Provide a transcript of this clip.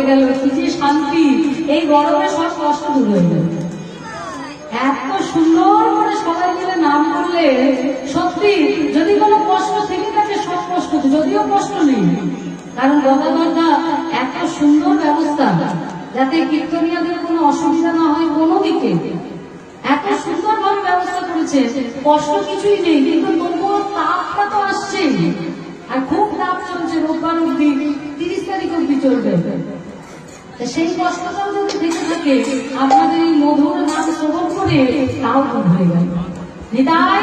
গেল, কি যে শান্তি, এই গরমে সব কষ্ট দূর হয়ে গেল। এত সুন্দর করে সবাই মিলে নাম করলে সত্যি যদি কোনো কষ্ট থেকে থাকে সব কষ্ট, যদিও কষ্ট নেই, কারণ গদাধরদা এত সুন্দর ব্যবস্থা যাতে কীর্তনীয়দের কোনো অসুবিধা না হয় কোনো দিকে, এত সুন্দরভাবে ব্যবস্থা করেছে। কষ্ট কিছুই নেই, কিন্তু তবুও তাপটা তো আসছেই, আর খুব তাপ চলছে, রোববার অব্দি 30 তারিখ অব্দি চলবে। সেই কষ্টটাও যদি দেখে থাকে আপনাদের এই মধুর নাম শ্রবণ করে, তাও খুব হয়ে গেল। নিতাই